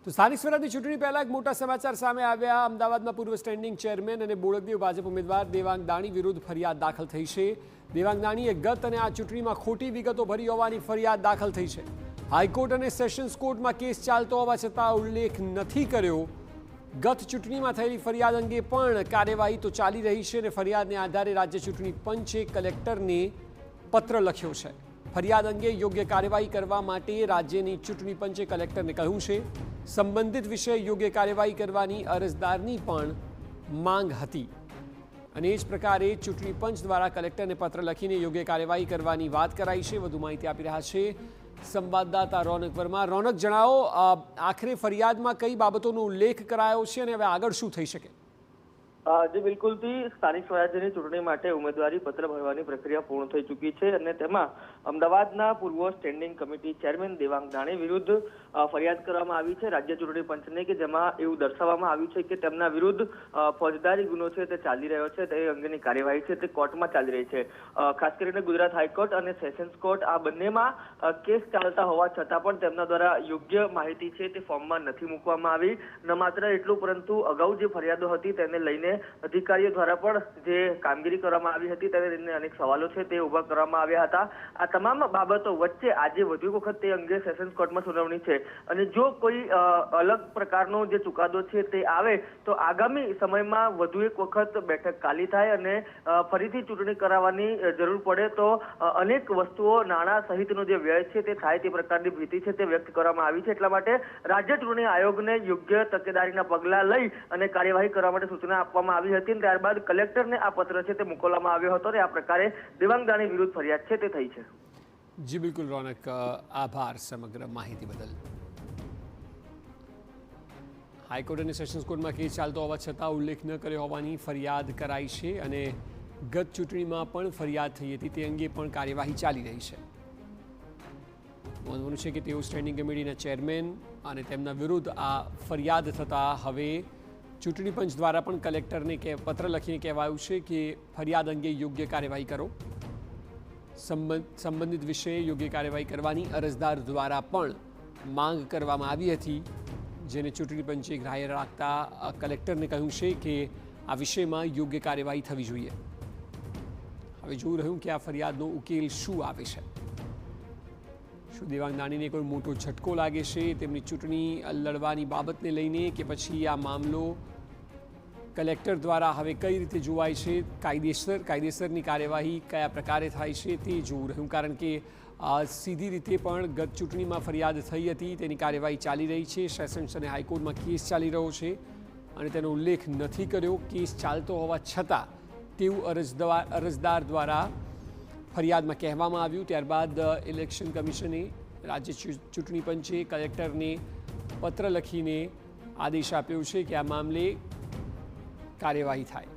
તો સ્થાનિક સ્વરાજની ચૂંટણી પહેલા એક મોટા સમાચાર સામે આવ્યા। અમદાવાદમાં પૂર્વ સ્ટેન્ડિંગ ચેરમેન અને બોડકદેવ ભાજપ ઉમેદવાર દેવાંગ દાણી વિરુદ્ધ ફરિયાદ દાખલ થઈ છે। દેવાંગ દાણીએ ગત અને આ ચૂંટણીમાં ખોટી વિગતો ભરી હોવાની ફરિયાદ દાખલ થઈ છે। હાઈકોર્ટ અને સેશન્સ કોર્ટમાં કેસ ચાલતો હોવા છતાં ઉલ્લેખ નથી કર્યો। ગત ચૂંટણીમાં થયેલી ફરિયાદ અંગે પણ કાર્યવાહી તો ચાલી રહી છે અને ફરિયાદને આધારે રાજ્ય ચૂંટણી પંચે કલેક્ટરને પત્ર લખ્યો છે। ફરિયાદ અંગે યોગ્ય કાર્યવાહી કરવા માટે રાજ્યની ચૂંટણી પંચે કલેક્ટરને કહ્યું છે। સંબંધિત વિષય યોગ્ય કાર્યવાહી કરવાની અરજદારની પણ માંગ હતી અને એ જ પ્રકારે ચૂંટણી પંચ દ્વારા કલેક્ટરને પત્ર લખીને યોગ્ય કાર્યવાહી કરવાની વાત કરાઈ છે। વધુ માહિતી આપી રહ્યા છે સંવાદદાતા રોનક વર્મા। રોનક, જણાવો, આખરે ફરિયાદમાં કઈ બાબતોનો ઉલ્લેખ કરાયો છે અને હવે આગળ શું થઈ શકે? જી બિલકુલથી સ્થાનિક સ્વરાજ્યની ચૂંટણી માટે ઉમેદવારી પત્ર ભરવાની પ્રક્રિયા પૂર્ણ થઈ ચૂકી છે અને તેમાં અમદાવાદના પૂર્વ standing committee chairman Devang Dani વિરુદ્ધ ફરિયાદ કરવામાં આવી છે રાજ્ય ચૂંટણી પંચને, કે જેમાં એવું દર્શાવવામાં આવ્યું છે કે તેમના વિરુદ્ધ ફોજદારી ગુનો છે તે ચાલી રહ્યો છે, તે અંગેની કાર્યવાહી છે તે કોર્ટમાં ચાલી રહી છે। ખાસ કરીને ગુજરાત હાઈકોર્ટ અને સેશન્સ કોર્ટ આ બંનેમાં કેસ ચાલતા હોવા છતાં પણ તેમના દ્વારા યોગ્ય માહિતી છે તે ફોર્મમાં નથી મૂકવામાં આવી। ન માત્ર એટલું, પરંતુ અગાઉ જે ફરિયાદો હતી તેને લઈને અધિકારીઓ દ્વારા પણ જે કામગીરી કરવામાં આવી હતી તેને લઈને અનેક સવાલો છે તે ઉભા કરવામાં આવ્યા હતા। આ તમામ બાબતો વચ્ચે આજે વધુ એક વખત તે અંગે સેશન્સ કોર્ટમાં સુનાવણી છે અને જો કોઈ અલગ પ્રકારનો જે ચુકાદો છે તે આવે તો આગામી સમયમાં વધુ એક વખત બેઠક ખાલી થાય અને ફરીથી ચૂંટણી કરાવવાની જરૂર પડે તો અનેક વસ્તુઓ, નાણાં સહિતનો જે વ્યય છે તે થાય તે પ્રકારની ભીતિ છે તે વ્યક્ત કરવામાં આવી છે। એટલા માટે રાજ્ય ચૂંટણી આયોગને યોગ્ય તકેદારીના પગલાં લઈ અને કાર્યવાહી કરવા માટે સૂચના આપવામાં આવી હતી અને ત્યારબાદ કલેક્ટરને આ પત્ર છે તે મોકલવામાં આવ્યો હતો અને આ પ્રકારે દેવાંગ દાણી વિરુદ્ધ ફરિયાદ છે તે થઈ છે। જી બિલકુલ રોનક, આભાર સમગ્ર માહિતી બદલ। હાઈકોર્ટ અને સેશન્સ કોર્ટમાં કેસ ચાલતો હોવા છતાં ઉલ્લેખ ન કર્યો હોવાની ફરિયાદ કરાઈ છે અને ગત ચૂંટણીમાં પણ ફરિયાદ થઈ હતી, તે અંગે પણ કાર્યવાહી ચાલી રહી છે। મહત્વનું છે કે તેઓ સ્ટેન્ડિંગ કમિટીના ચેરમેન અને તેમના વિરુદ્ધ આ ફરિયાદ થતાં હવે ચૂંટણી પંચ દ્વારા પણ કલેક્ટરને પત્ર લખીને કહેવાયું છે કે ફરિયાદ અંગે યોગ્ય કાર્યવાહી કરો। સંબંધિત વિષયે યોગ્ય કાર્યવાહી કરવાની અરજદાર દ્વારા પણ માંગ કરવામાં આવી હતી, જેને ચૂંટણી પંચે ગ્રાહ્ય રાખતા કલેક્ટરને કહ્યું છે કે આ વિષયમાં યોગ્ય કાર્યવાહી થવી જોઈએ। હવે જોઈ રહ્યું કે આ ફરિયાદનો ઉકેલ શું આવે છે। શું દેવાંગ દાણીને કોઈ મોટો ઝટકો લાગે છે તેમની ચૂંટણી લડવાની બાબતને લઈને, કે પછી આ મામલો કલેક્ટર દ્વારા હવે કઈ રીતે જોવાય છે? કાયદેસરની કાર્યવાહી કયા પ્રકારે થાય છે તે જોવું રહ્યું, કારણ કે સીધી રીતે પણ ગત ચૂંટણીમાં ફરિયાદ થઈ હતી, તેની કાર્યવાહી ચાલી રહી છે। સેશન્સ અને હાઈકોર્ટમાં કેસ ચાલી રહ્યો છે અને તેનો ઉલ્લેખ નથી કર્યો। કેસ ચાલતો હોવા છતાં તેવું અરજદાર દ્વારા ફરિયાદમાં કહેવામાં આવ્યું। ત્યારબાદ ઇલેક્શન કમિશને, રાજ્ય ચૂંટણી પંચે કલેક્ટરને પત્ર લખીને આદેશ આપ્યો છે કે આ મામલે કાર્યવાહી થાય।